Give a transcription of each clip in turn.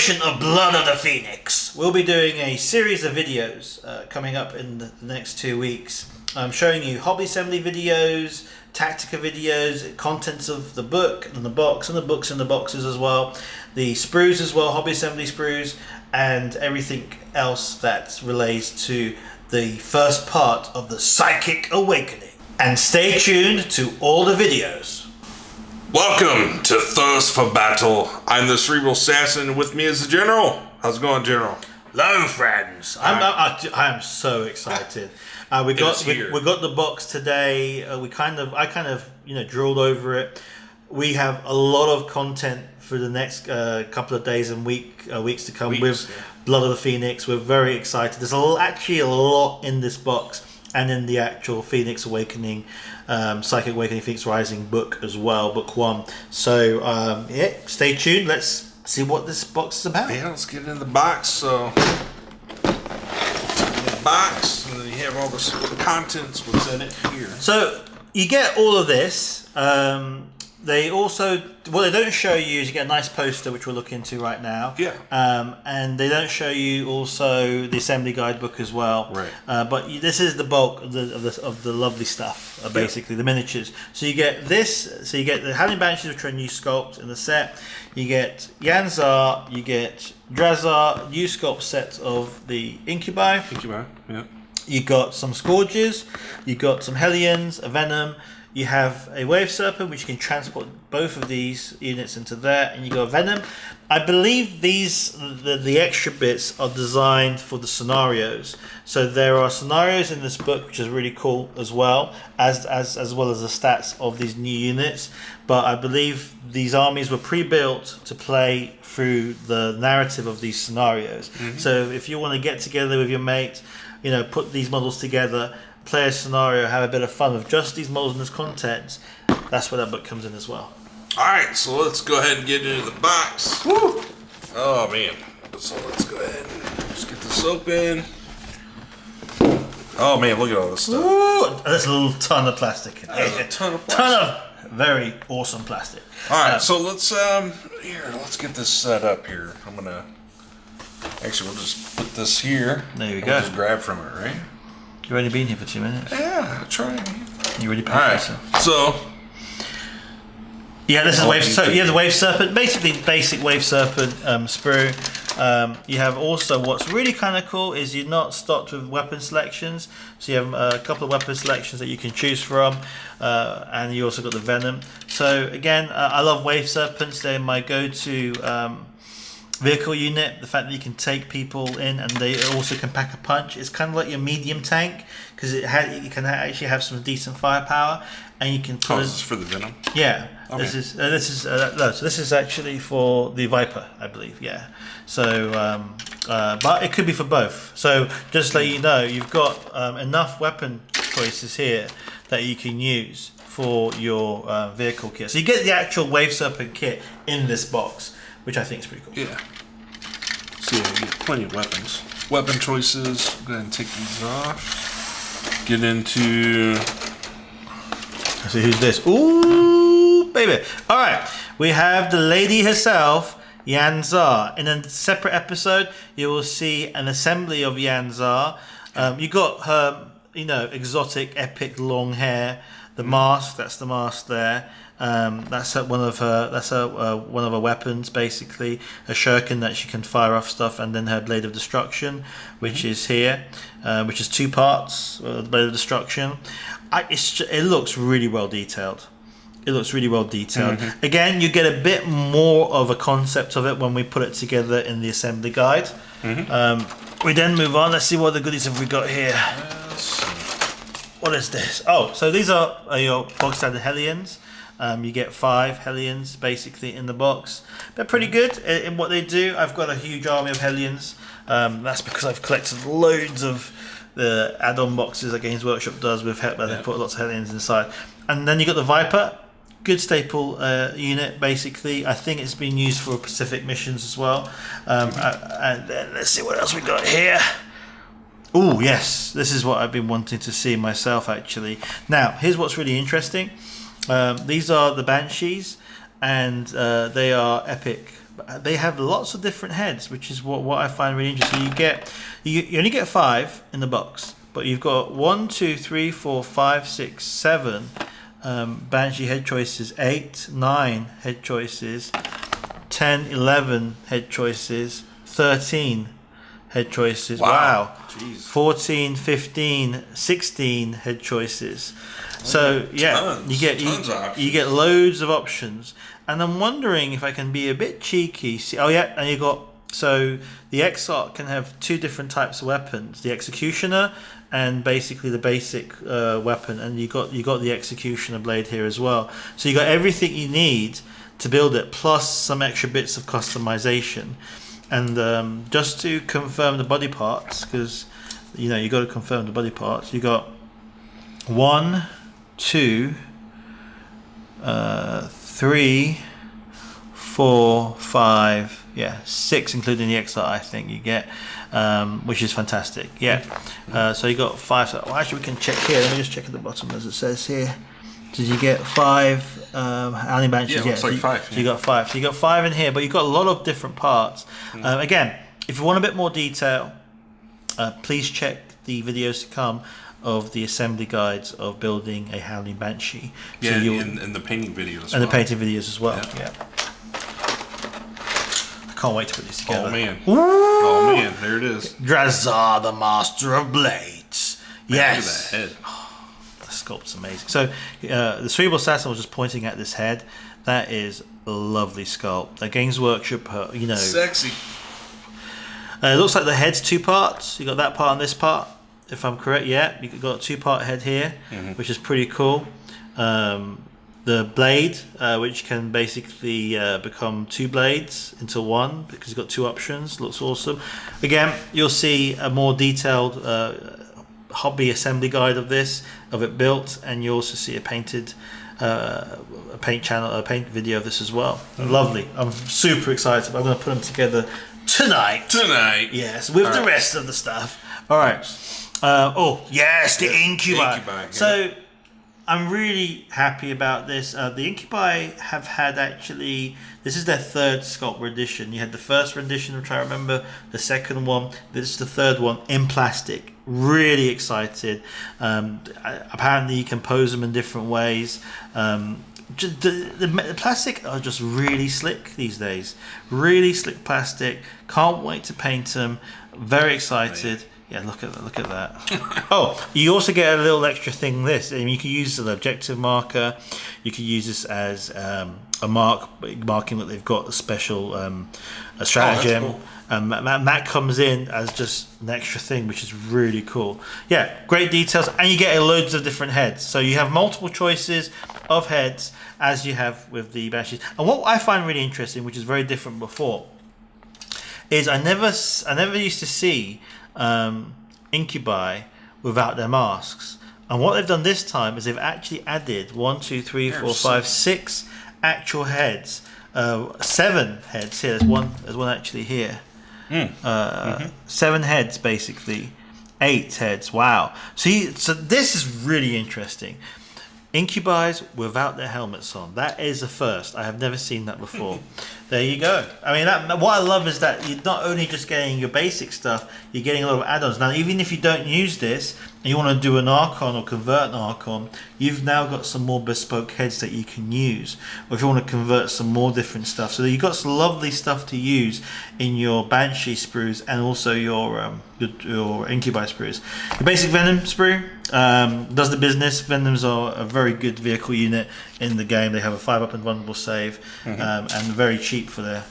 edition of Blood of the Phoenix. We'll be doing a series of videos coming up in the next 2 weeks. I'm showing you hobby assembly videos, Tactica videos, contents of the book and the box, and the books and the boxes as well, the sprues as well, hobby assembly sprues, and everything else that relates to the first part of the Psychic Awakening. And stay tuned to all the videos. Welcome to Thirst for Battle. I'm the Cerebral Assassin, and with me is the General. How's it going, General? Hello, friends. I'm so excited. We got the box today. I kind of drooled over it. We have a lot of content for the next couple of days and weeks to come with Blood of the Phoenix. We're very excited. There's actually a lot in this box and in the actual Phoenix Awakening, Psychic Awakening Phoenix Rising book as well, book 1. So stay tuned. Let's see what this box is about. Yeah, let's get in the box. So, and then you have all the contents, what's in it here. So you get all of this. They also, what they don't show you is you get a nice poster, which we'll look into right now. Yeah. And they don't show you also the assembly guidebook as well. Right. But this is the bulk of the lovely stuff, basically the miniatures. So you get this. So you get the Howling Banshees, which are a new sculpt in the set. You get Yanzar. You get Drazar. New sculpt set of the Incubi. Yeah. You got some Scourges. You got some Hellions, a Venom. You have a Wave Serpent, which you can transport both of these units into there, and you got a Venom. I believe the extra bits are designed for the scenarios. So there are scenarios in this book, which is really cool as well as well as the stats of these new units. But I believe these armies were pre-built to play through the narrative of these scenarios. Mm-hmm. So if you want to get together with your mate, put these models together, play a scenario, have a bit of fun with just these models and this content, that's where that book comes in as well. Alright, so let's go ahead and get into the box. Woo! Oh man. So let's go ahead and just get this open. Oh man, look at all this stuff. Ooh, there's a little ton of plastic in There's here. a ton of plastic. Ton of very awesome plastic. Alright, so let's get this set up here. We'll just put this here. There you and go. We'll just grab from it, right? You've only been here for 2 minutes. Yeah, try. You already paid Alright, so yeah, this is Wave. So you have the Wave Serpent, basically basic Wave Serpent sprue. You have also what's really kind of cool is you're not stocked with weapon selections, so you have a couple of weapon selections that you can choose from, and you also got the Venom. So again, I love Wave Serpents. They're my go-to vehicle unit. The fact that you can take people in and they also can pack a punch. It's kind of like your medium tank because you can actually have some decent firepower, and you can put this is for the Venom? Yeah. Okay. So this is actually for the Viper, I believe. Yeah. So but it could be for both. So just to let you know, you've got enough weapon choices here that you can use for your vehicle kit. So you get the actual Wave Serpent kit in this box, which I think is pretty cool. Yeah. So yeah, you get plenty of weapons. Weapon choices. Go ahead and take these off. Get into. Let's see who's this. Ooh, baby. All right. We have the lady herself, Yanzar. In a separate episode, you will see an assembly of Yanzar. You got her, exotic, epic long hair. The mask. That's the mask there. That's one of her weapons, basically a shuriken that she can fire off stuff, and then her blade of destruction, which is here, which is 2 parts. The blade of destruction. It looks really well detailed. Again, you get a bit more of a concept of it when we put it together in the assembly guide. We then move on. Let's see what the goodies have we got here. What is this? Oh, so these are your box standard Hellions. You get 5 Hellions basically in the box. They're pretty good in what they do. I've got a huge army of Hellions. That's because I've collected loads of the add-on boxes that Games Workshop does with where they put lots of Hellions inside. And then you got the Viper. Good staple unit basically. I think it's been used for Pacific missions as well. And then let's see what else we got here. Oh yes, this is what I've been wanting to see myself actually. Now here's what's really interesting. These are the Banshees, and they are epic they have lots of different heads, which is what I find really interesting. You only get 5 in the box, but you've got 1, 2, 3, 4, 5, 6, 7 Banshee head choices, 8, 9 head choices, 10, 11 head choices, 13 head choices. Wow. Jeez. 14, 15, 16 head choices. So yeah, you get loads of options. And I'm wondering if I can be a bit cheeky. See, oh yeah, and you got, so the Exarch can have 2 different types of weapons: the Executioner and basically the basic weapon. And you got the Executioner blade here as well. So you got everything you need to build it, plus some extra bits of customization. And just to confirm the body parts, because you got to confirm the body parts. You got 1, 2, 3, 4, 5, 6, including the Exarch, I think you get, which is fantastic. So you got 5. So, actually, we can check here. Let me just check at the bottom as it says here. Did you get 5 Howling Banshees? Yeah, it's like 5. So you got 5. So you got 5 in here, but you got a lot of different parts. Again, if you want a bit more detail, please check the videos to come of the assembly guides of building a Howling Banshee. So and the painting videos. And the painting videos as well. Yeah. I can't wait to put this together. Oh man. Oh man, there it is. Drazar, the Master of Blades. Man, Yes. look at that head. The sculpt's amazing. So the Cerebral Assassin was just pointing at this head. That is a lovely sculpt. The Games Workshop, Sexy. It looks like the head's 2 parts. You got that part and this part, if I'm correct. Yeah, you got a 2-part head here, which is pretty cool. The blade, which can basically become 2 blades into 1 because you've got 2 options. Looks awesome. Again, you'll see a more detailed hobby assembly guide of it built, and you also see a painted a paint video of this as well. Lovely. I'm super excited. I'm going to put them together tonight. Yes, with the rest of the stuff. All right. The Incubi. So I'm really happy about this. The Incubi have had this is their 3rd sculpt rendition. You had the 1st rendition, which I remember, the 2nd one. This is the 3rd one in plastic. Really excited. Apparently you can pose them in different ways. The plastic are just really slick these days. Really slick plastic. Can't wait to paint them. Very excited. Yeah, look at that. Oh, you also get a little extra thing. You can use an objective marker. You can use this as a marking that they've got a special a stratagem. Oh, that's cool. And that comes in as just an extra thing, which is really cool. Yeah, great details, and you get loads of different heads. So you have multiple choices of heads as you have with the Banshees. And what I find really interesting, which is very different before, is I never used to see Incubi without their masks. And what they've done this time is they've actually added 1, 2, 3, 4, 5, 6 actual heads. 7 heads here. There's one actually here. 7 heads basically. 8 heads. Wow. So this is really interesting. Incubis without their helmets on. That is a first. I have never seen that before. There you go. I mean, what I love is that you're not only just getting your basic stuff, you're getting a lot of add-ons. Now, even if you don't use this, and you want to do an Archon or convert an Archon, you've now got some more bespoke heads that you can use. Or if you want to convert some more different stuff. So you've got some lovely stuff to use in your Banshee sprues and also your Incubi sprues. Your basic Venom sprue does the business. Venoms are a very good vehicle unit in the game. They have a 5-up and vulnerable save, and very cheap for their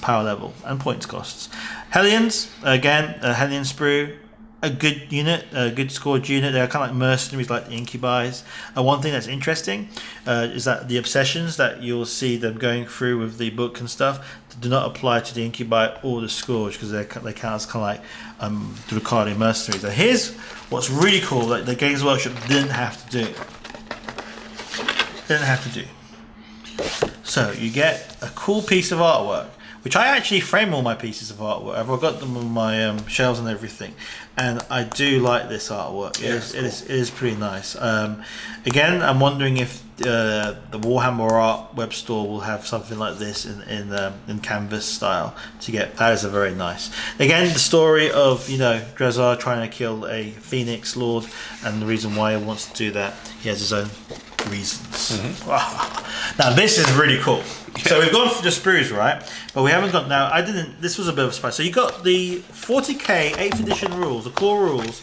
power level and points costs. Hellions, again, a Hellion sprue, a good unit, a good scored unit. They're kind of like mercenaries like the Incubis. one thing that's interesting is that the obsessions that you'll see them going through with the book and stuff do not apply to the Incubi or the Scourge, because they count as kind of like Drukhari mercenaries. And here's what's really cool that the Games Workshop didn't have to do. So you get a cool piece of artwork, which I actually frame all my pieces of artwork. I've got them on my shelves and everything, and I do like this artwork. It is pretty nice. Again, I'm wondering if the Warhammer Art web store will have something like this in canvas style to get. That is a very nice. Again, the story of Drazar trying to kill a Phoenix Lord, and the reason why he wants to do that, he has his own reasons. Now this is really cool. So we've gone for the sprues, right? But we haven't got now. This was a bit of a surprise. So you got the 40k 8th edition rules, the core rules,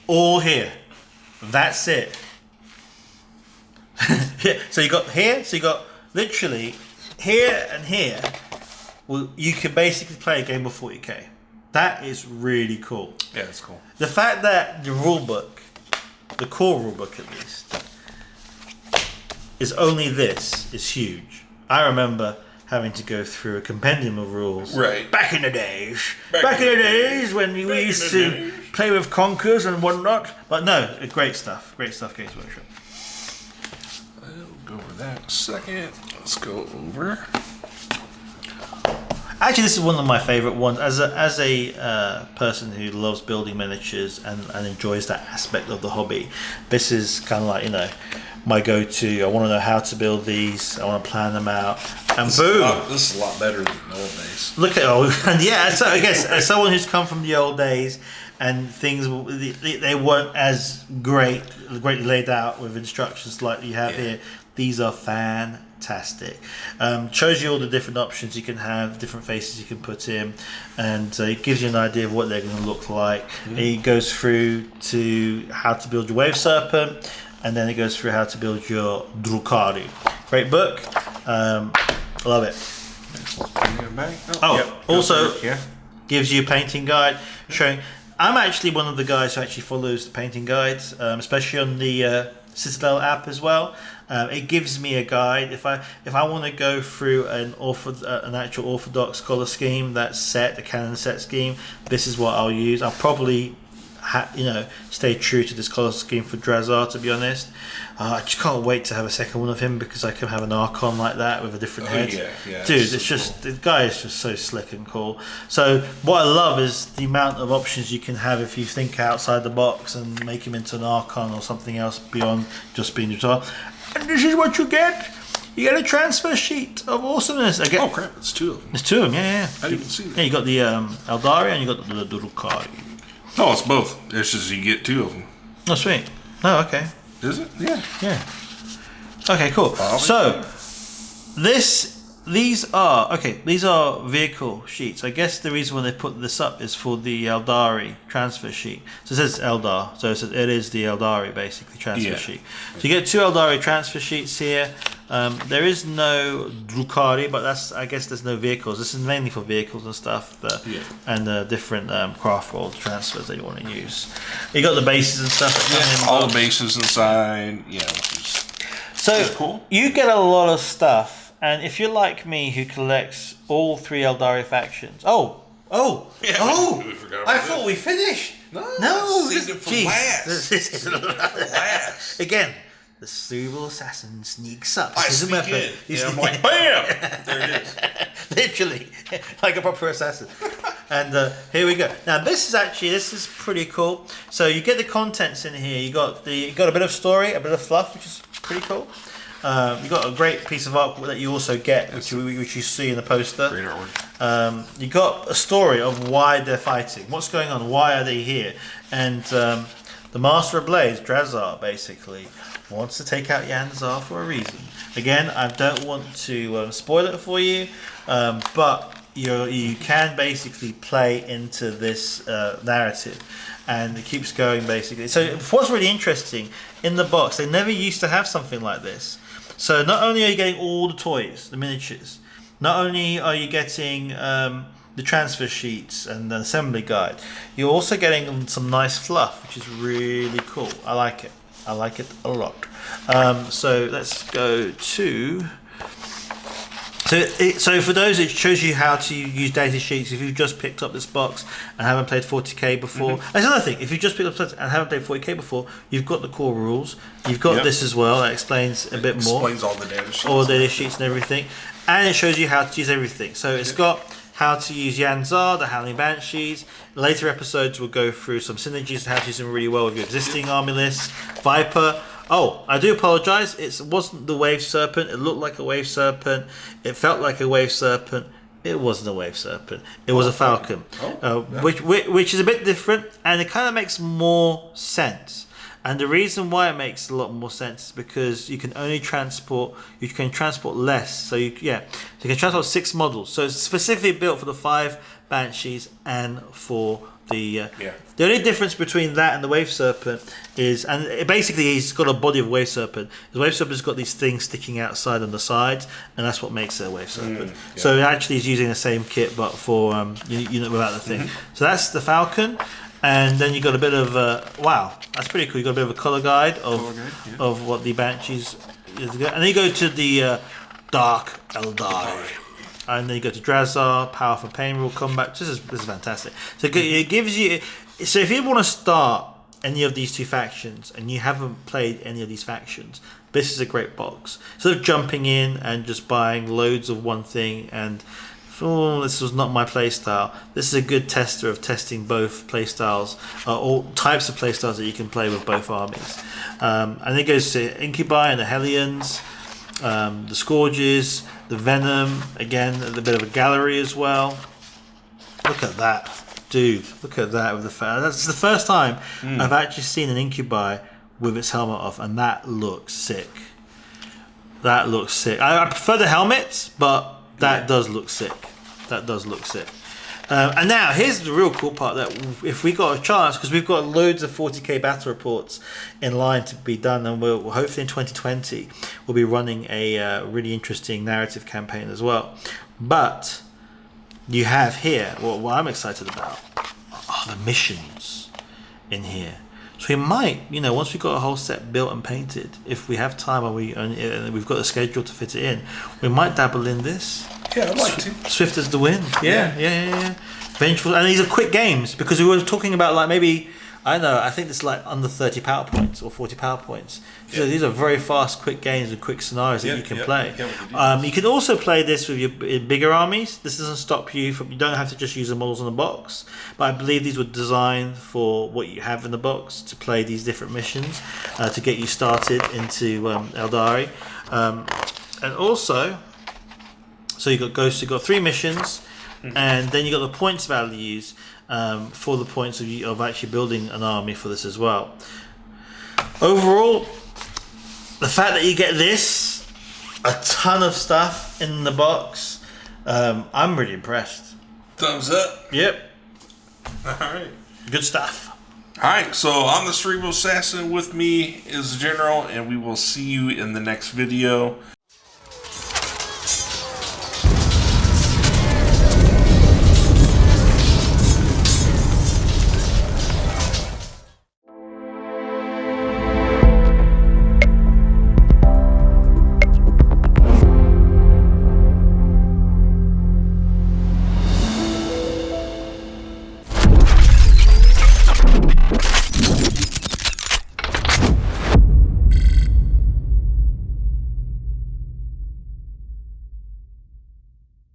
all here. That's it. So you got here. So you got literally here and here. Well, you can basically play a game of 40k. That is really cool. Yeah, it's cool. The fact that the rule book, the core rule book at least, is only this is huge. I remember having to go through a compendium of rules back in the days. Back in the days when we used to play with conkers and whatnot. But no, great stuff. Great stuff, Games Workshop. I'll go over that in a second. Let's go over. Actually, this is one of my favourite ones. As a person who loves building miniatures and enjoys that aspect of the hobby, this is kind of like, my go-to. I want to know how to build these. I want to plan them out. And boom! This is a lot better than the old days. Look at and yeah. So I guess as someone who's come from the old days and things they weren't as greatly laid out with instructions like you have here. These are fantastic. Shows you all the different options you can have, different faces you can put in, and it gives you an idea of what they're going to look like. It goes through to how to build your wave serpent. And then it goes through how to build your Drukhari. Great book. Love it. Also gives you a painting guide showing. I'm actually one of the guys who actually follows the painting guides, especially on the Citadel app as well. It gives me a guide if I want to go through an actual orthodox color scheme, that set, the canon set scheme. This is what I'll use. I'll probably stay true to this color scheme for Drazar, to be honest. I just can't wait to have a second one of him because I can have an Archon like that with a different head. Dude, it's just the guy is just so slick and cool. So what I love is the amount of options you can have if you think outside the box and make him into an Archon or something else beyond just being Drazar. And this is what you get. You get a transfer sheet of awesomeness. Oh crap, it's two of them. There's two of them, yeah. I didn't see that. Yeah, you got the Eldari and you got the Drukhari. No, it's both. It's just you get two of them. Oh, sweet. Oh, okay. Is it? Yeah. Yeah. Okay, cool. So, these are vehicle sheets. I guess the reason why they put this up is for the Eldari transfer sheet. So it says Eldar, so it is the Eldari basically transfer sheet. So you get two Eldari transfer sheets here. There is no Drukhari, but I guess there's no vehicles. This is mainly for vehicles and stuff, and different craft roll transfers that you want to use. You got the bases and stuff. All the bases inside. Yeah. So cool. You get a lot of stuff. And if you're like me, who collects all three Eldari factions, I thought we finished. No, this is for last. Again, the cerebral assassin sneaks up. I sneak in. I'm like, bam! There it is. Literally, like a proper assassin. And here we go. Now this is pretty cool. So you get the contents in here. You got a bit of story, a bit of fluff, which is pretty cool. You got a great piece of artwork that you also get, which you see in the poster. Great artwork. You got a story of why they're fighting, what's going on, why are they here, and the Master of Blades, Drazar, basically wants to take out Yanzar for a reason. Again, I don't want to spoil it for you, but you can basically play into this narrative. And it keeps going basically. So what's really interesting, in the box, they never used to have something like this. So not only are you getting all the toys, the miniatures, not only are you getting the transfer sheets and the assembly guide, you're also getting some nice fluff, which is really cool. I like it. I like it a lot. So let's go to... So for those, it shows you how to use data sheets if you've just picked up this box and haven't played 40k before. That's another thing. If you've just picked up and haven't played 40k before, you've got the core rules. You've got this as well. That explains a bit more. Explains all the data sheets. All the data sheets and everything. And it shows you how to use everything. So it's got how to use Yanzar, the Howling Banshees. Later episodes will go through some synergies and how to use them really well with your existing army lists. Viper. Oh, I do apologise. It wasn't the Wave Serpent. It looked like a Wave Serpent. It felt like a Wave Serpent. It wasn't a Wave Serpent. It was a Falcon, which is a bit different, and it kind of makes more sense. And the reason why it makes a lot more sense is because you can only transport, less. So you can transport 6 models. So it's specifically built for the 5 Banshees and for the the only difference between that and the Wave Serpent is, and basically he's got a body of Wave Serpent. The Wave Serpent's got these things sticking outside on the sides, and that's what makes it a Wave Serpent. So it actually is using the same kit, but for without the thing. So that's the Falcon. And then you got a bit of wow, that's pretty cool. You got a bit of a color guide of what the Banshees is, and then you go to the Dark Eldari, and then you go to Drazar, Power for Pain Rule Combat. This is fantastic. So it gives you. So if you want to start any of these 2 factions and you haven't played any of these factions, this is a great box. Instead of jumping in and just buying loads of one thing and this was not my playstyle. This is a good tester of testing both playstyles, all types of playstyles that you can play with both armies. And it goes to Incubi and the Hellions, the Scourges, the Venom, again, a bit of a gallery as well. Look at that, dude. Look at that with the that's the first time I've actually seen an Incubi with its helmet off, and that looks sick. That looks sick. I prefer the helmets, but that does look sick. That does look sick. And now here's the real cool part, that if we got a chance, because we've got loads of 40k battle reports in line to be done, and we'll hopefully in 2020 we'll be running a really interesting narrative campaign as well. But you have here what I'm excited about are the missions in here. So we might, once we've got a whole set built and painted, if we have time and we've got a schedule to fit it in, we might dabble in this. Yeah, I'd like to. Swift as the wind. Yeah. Vengeful, and these are quick games, because we were talking about like maybe, I don't know, I think it's like under 30 power points or 40 power points. So these are very fast, quick games with quick scenarios that you can play. You can also play this with your bigger armies. This doesn't stop you from, you don't have to just use the models in the box, but I believe these were designed for what you have in the box to play these different missions, to get you started into Eldari. And also, so you've got Ghosts, you've got 3 missions, and then you've got the points values for the points of actually building an army for this as well. Overall, the fact that you get this, a ton of stuff in the box, I'm really impressed. Thumbs up. Yep. Alright. Good stuff. Alright, so I'm the Cerebral Assassin. With me is the General, and we will see you in the next video.